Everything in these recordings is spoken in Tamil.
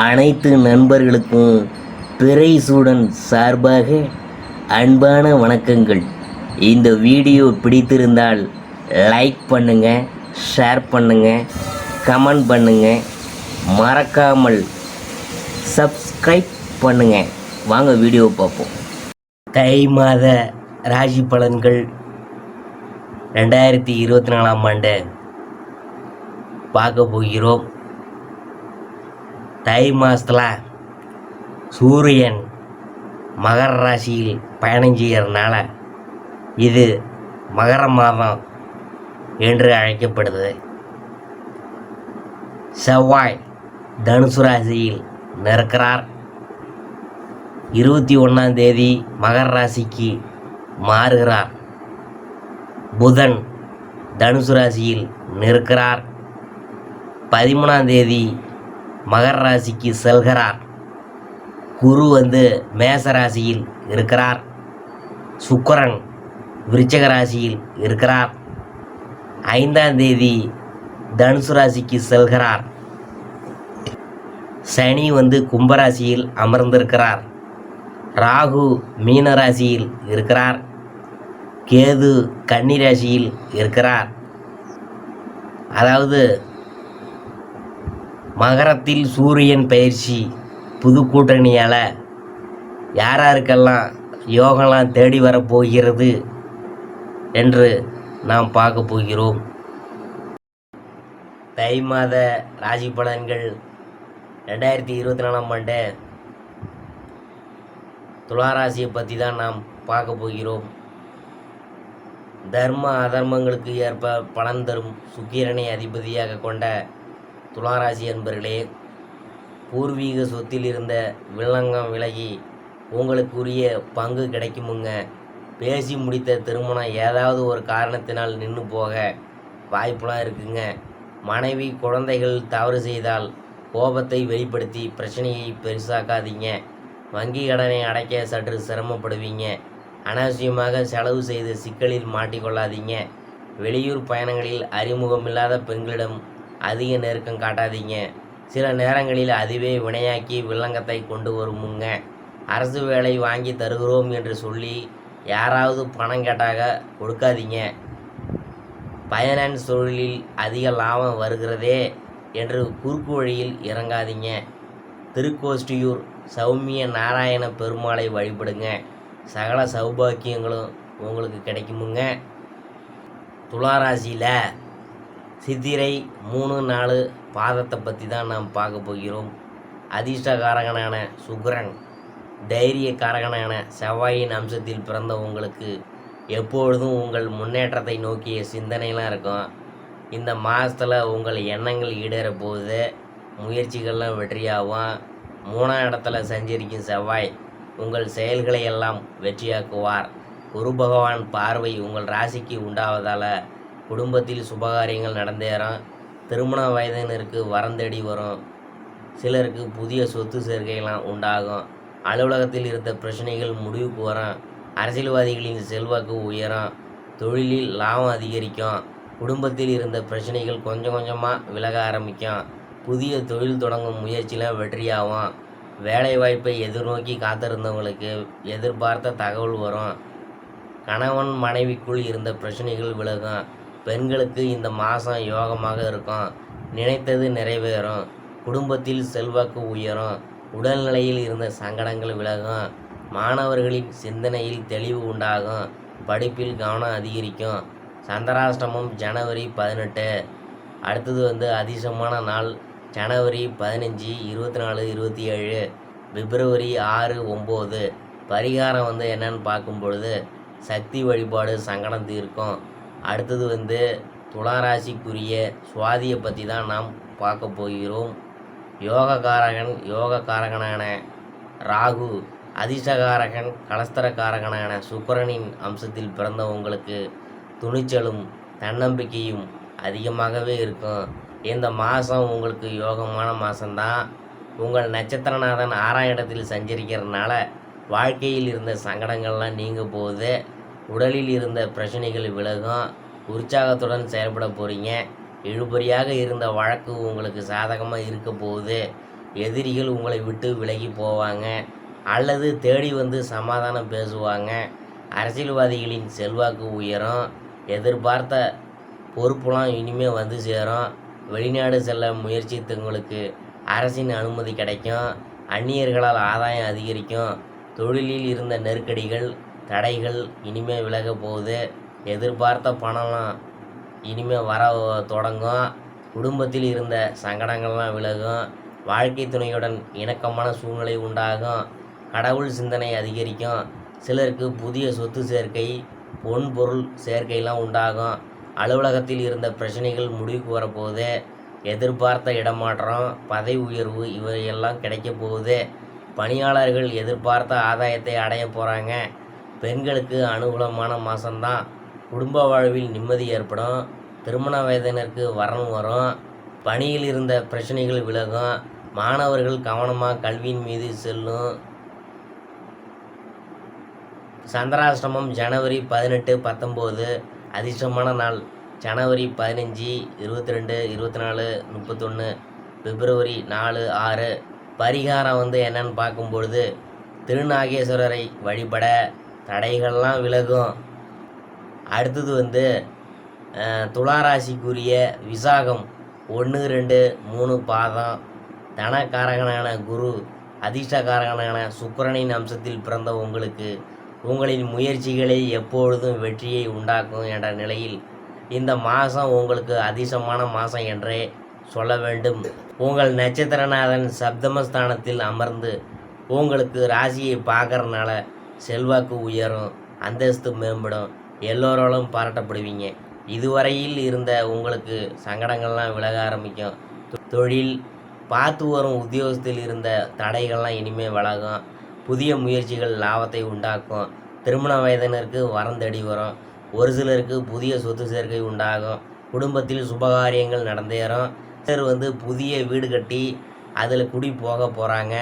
அனைத்து நண்பர்களுக்கும் பிறைசூடன் சார்பாக அன்பான வணக்கங்கள். இந்த வீடியோ பிடித்திருந்தால் லைக் பண்ணுங்கள், ஷேர் பண்ணுங்கள், கமெண்ட் பண்ணுங்கள், மறக்காமல் சப்ஸ்கிரைப் பண்ணுங்கள். வாங்க வீடியோ பார்ப்போம். தை மாத ராசி பலன்கள் 2024 ஆண்டு பார்க்க போகிறோம். தை மாதத்தில் சூரியன் மகர ராசியில் பயணம் செய்கிறதுனால இது மகர மாதம் என்று அழைக்கப்படுது. செவ்வாய் தனுசு ராசியில் நிற்கிறார். 21ஆம் தேதி மகர ராசிக்கு மாறுகிறார். புதன் தனுசு ராசியில் நிற்கிறார். 13ஆம் தேதி மகர ராசிக்கு செல்கிறார். குரு மேச ராசியில் இருக்கிறார். சுக்கிரன் விருச்சிக ராசியில் இருக்கிறார். 5ஆம் தேதி தனுசு ராசிக்கு செல்கிறார். சனி கும்பராசியில் அமர்ந்திருக்கிறார். ராகு மீன ராசியில் இருக்கிறார். கேது கன்னி ராசியில் இருக்கிறார். அதாவது மகரத்தில் சூரியன் பயிற்சி புது கூட்டணியால் யாராருக்கெல்லாம் யோகம்லாம் தேடி வரப்போகிறது என்று நாம் பார்க்க போகிறோம். தை மாத ராசி பலன்கள் 2024 ஆண்டு துளாராசியை பற்றி தான் நாம் பார்க்க போகிறோம். தர்ம அதர்மங்களுக்கு ஏற்ப பலன் தரும் சுக்கிரனை அதிபதியாக கொண்ட துளாராசி என்பர்களே, பூர்வீக சொத்தில் இருந்த வில்லங்கம் விலகி உங்களுக்குரிய பங்கு கிடைக்குமுங்க. பேசி முடித்த திருமணம் ஏதாவது ஒரு காரணத்தினால் நின்று போக வாய்ப்புலாம் இருக்குங்க. மனைவி குழந்தைகள் தவறு செய்தால் கோபத்தை வெளிப்படுத்தி பிரச்சனையை பெருசாக்காதீங்க. வங்கி கடனை அடைக்க சற்று சிரமப்படுவீங்க. அனாவசியமாக செலவு செய்து சிக்கலில் மாட்டிக்கொள்ளாதீங்க. வெளியூர் பயணங்களில் அறிமுகமில்லாத பெண்களிடம் அதிக நெருக்கம் காட்டாதீங்க. சில நேரங்களில் அதுவே வினையாக்கி வில்லங்கத்தை கொண்டு வருமுங்க. அரசு வேலை வாங்கி தருகிறோம் என்று சொல்லி யாராவது பணம் கேட்டாக கொடுக்காதீங்க. ஃபைனான்ஸ் தொழிலில் அதிக லாபம் வருகிறதே என்று குறுக்கு வழியில் இறங்காதீங்க. திருக்கோஷ்டியூர் சௌமிய நாராயண பெருமாளை வழிபடுங்க. சகல சௌபாக்கியங்களும் உங்களுக்கு கிடைக்குமுங்க. துளாராசியில் சித்திரை 3, 4 பாதத்தை பற்றி தான் நாம் பார்க்க போகிறோம். அதிர்ஷ்டகாரகனான சுக்கிரன், தைரியக்காரகனான செவ்வாயின் அம்சத்தில் பிறந்த உங்களுக்கு எப்பொழுதும் உங்கள் முன்னேற்றத்தை நோக்கிய சிந்தனைலாம் இருக்கும். இந்த மாதத்தில் உங்கள் எண்ணங்கள் ஈடேற போகுது. முயற்சிகள்லாம் வெற்றியாகும். 3ஆம் இடத்துல சஞ்சரிக்கும் செவ்வாய் உங்கள் செயல்களை எல்லாம் வெற்றியாக்குவார். குரு பகவான் பார்வை உங்கள் ராசிக்கு உண்டாவதால் குடும்பத்தில் சுபகாரியங்கள் நடந்தேறும். திருமண வயதினருக்கு வரம் தேடி வரும். சிலருக்கு புதிய சொத்து சேர்க்கையெல்லாம் உண்டாகும். அலுவலகத்தில் இருந்த பிரச்சனைகள் முடிவுக்கு வரும். அரசியல்வாதிகளின் செல்வாக்கு உயரும். தொழிலில் லாபம் அதிகரிக்கும். குடும்பத்தில் இருந்த பிரச்சனைகள் கொஞ்சம் கொஞ்சமாக விலக ஆரம்பிக்கும். புதிய தொழில் தொடங்கும் முயற்சியில் வெற்றியாகும். வேலைவாய்ப்பை எதிர்நோக்கி காத்திருந்தவங்களுக்கு எதிர்பார்த்த தகவல் வரும். கணவன் மனைவிக்குள் இருந்த பிரச்சனைகள் விலகும். பெண்களுக்கு இந்த மாதம் யோகமாக இருக்கும். நினைத்தது நிறைவேறும். குடும்பத்தில் செல்வாக்கு உயரும். உடல்நிலையில் இருந்த சங்கடங்கள் விலகும். மாணவர்களின் சிந்தனையில் தெளிவு உண்டாகும். படிப்பில் கவனம் அதிகரிக்கும். சந்திராஷ்டமம் ஜனவரி 18. அடுத்தது அதிர்ஷ்டமான நாள் ஜனவரி 15, 24, 27, பிப்ரவரி 6, 9. பரிகாரம் என்னன்னு பார்க்கும் பொழுது சக்தி வழிபாடு சங்கடம் தீர்க்கும். அடுத்தது துளாராசிக்குரிய சுவாதியை பற்றி தான் நாம் பார்க்க போகிறோம். யோகக்காரகனான ராகு, அதிர்ஷ்டகாரகன் கலஸ்தரக்காரகனான சுக்கிரனின் அம்சத்தில் பிறந்த உங்களுக்கு துணிச்சலும் தன்னம்பிக்கையும் அதிகமாகவே இருக்கும். இந்த மாதம் உங்களுக்கு யோகமான மாதம்தான். உங்கள் நட்சத்திரநாதன் 6ஆம் இடத்தில் சஞ்சரிக்கிறதுனால வாழ்க்கையில் இருந்த சங்கடங்கள்லாம் நீங்க போகுது. உடலில் இருந்த பிரச்சனைகள் விலகும். உற்சாகத்துடன் செயல்பட போகிறீங்க. இழுபறியாக இருந்த வழக்கு உங்களுக்கு சாதகமாக இருக்க போகுது. எதிரிகள் உங்களை விட்டு விலகி போவாங்க அல்லது தேடி வந்து சமாதானம் பேசுவாங்க. அரசியல்வாதிகளின் செல்வாக்கு உயரும். எதிர்பார்த்த பொறுப்புலாம் இனிமேல் வந்து சேரும். வெளிநாடு செல்ல முயற்சித்தவங்களுக்கு அரசின் அனுமதி கிடைக்கும். அந்நியர்களால் ஆதாயம் அதிகரிக்கும். தொழிலில் இருந்த நெருக்கடிகள் தடைகள் இனிமேல் விலக போகுது. எதிர்பார்த்த பணம்லாம் இனிமேல் வர தொடங்கும். குடும்பத்தில் இருந்த சங்கடங்கள்லாம் விலகும். வாழ்க்கை துணையுடன் இணக்கமான சூழ்நிலை உண்டாகும். கடவுள் சிந்தனை அதிகரிக்கும். சிலருக்கு புதிய சொத்து சேர்க்கை பொன் பொருள் சேர்க்கைலாம் உண்டாகும். அலுவலகத்தில் இருந்த பிரச்சனைகள் முடிவுக்கு வரப்போகுது. எதிர்பார்த்த இடமாற்றம் பதவி உயர்வு இவையெல்லாம் கிடைக்க போகுது. பணியாளர்கள் எதிர்பார்த்த ஆதாயத்தை அடைய போகிறாங்க. பெண்களுக்கு அனுகூலமான மாதம்தான். குடும்ப வாழ்வில் நிம்மதி ஏற்படும். திருமண வயதினருக்கு வரன் வரும். பணியில் இருந்த பிரச்சனைகள் விலகும். மாணவர்கள் கவனமாக கல்வியின் மீது செல்லும். சந்திராஷ்டமம் ஜனவரி 18, 19. அதிர்ஷ்டமான நாள் ஜனவரி 15, 22, 24, 31, பிப்ரவரி 4, 6. பரிகாரம் என்னன்னு பார்க்கும்பொழுது திருநாகேஸ்வரரை வழிபட தடைகள்லாம் விலகும். அடுத்தது துளாராசிக்குரிய விசாகம் 1, 2, 3 பாதம். தனக்காரகனான குரு அதிர்ஷ்டக்காரகனான சுக்கிரனின் அம்சத்தில் பிறந்த உங்களுக்கு உங்களின் முயற்சிகளை எப்பொழுதும் வெற்றியை உண்டாக்கும் என்ற நிலையில் இந்த மாதம் உங்களுக்கு அதிர்ஷ்டமான மாதம் என்றே சொல்ல வேண்டும். உங்கள் நட்சத்திரநாதன் சப்தமஸ்தானத்தில் அமர்ந்து உங்களுக்கு ராசியை பார்க்கறனால செல்வாக்கு உயரும். அந்தஸ்து மேம்படும். எல்லோராலும் பாராட்டப்படுவீங்க. இதுவரையில் இருந்த உங்களுக்கு சங்கடங்கள்லாம் விலக ஆரம்பிக்கும். தொழில் பார்த்து வரும் உத்தியோகத்தில் இருந்த தடைகள்லாம் இனிமேல் விலகும். புதிய முயற்சிகள் லாபத்தை உண்டாக்கும். திருமண வயதினருக்கு வரம் தேடி வரும். ஒரு சிலருக்கு புதிய சொத்து சேர்க்கை உண்டாகும். குடும்பத்தில் சுபகாரியங்கள் நடந்தேறும். சிலர் புதிய வீடு கட்டி அதில் குடி போக போகிறாங்க.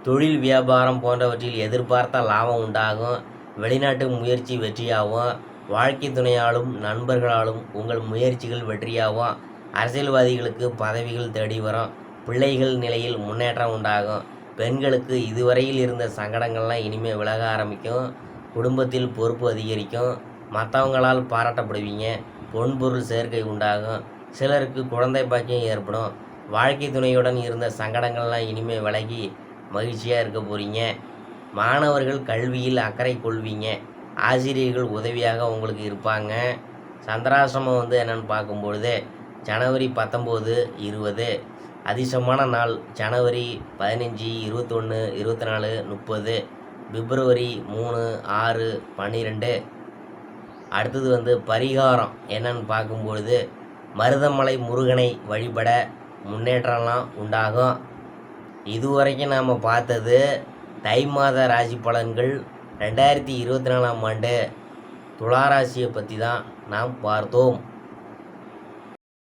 தொழில் வியாபாரம் போன்றவற்றில் எதிர்பார்த்த லாபம் உண்டாகும். வெளிநாட்டு முயற்சி வெற்றியாகும். வாழ்க்கை துணையாலும் நண்பர்களாலும் உங்கள் முயற்சிகள் வெற்றியாகும். அரசியல்வாதிகளுக்கு பதவிகள் தேடி வரும். பிள்ளைகள் நிலையில் முன்னேற்றம் உண்டாகும். பெண்களுக்கு இதுவரையில் இருந்த சங்கடங்கள்லாம் இனிமேல் விலக ஆரம்பிக்கும். குடும்பத்தில் பொறுப்பு அதிகரிக்கும். மற்றவங்களால் பாராட்டப்படுவீங்க. பொன்பொருள் சேர்க்கை உண்டாகும். சிலருக்கு குழந்தை பாக்கியம் ஏற்படும். வாழ்க்கை துணையுடன் இருந்த சங்கடங்கள்லாம் இனிமேல் விலகி மகிழ்ச்சியாக இருக்க போகிறீங்க. மாணவர்கள் கல்வியில் அக்கறை கொள்வீங்க. ஆசிரியர்கள் உதவியாக உங்களுக்கு இருப்பாங்க. சந்திராசிரமம் என்னென்னு பார்க்கும்பொழுது ஜனவரி 19, 20. அதிர்ஷ்டமான நாள் ஜனவரி 15, 21, 24, 30, பிப்ரவரி 3, 6, 12. அடுத்தது பரிகாரம் என்னன்னு பார்க்கும்பொழுது மருதமலை முருகனை வழிபட முன்னேற்றம்லாம் உண்டாகும். இதுவரைக்கும் நாம் பார்த்தது தை மாத ராசி பலன்கள். 2024ஆம் ஆண்டு துளாராசியை பற்றி தான் நாம் பார்த்தோம்.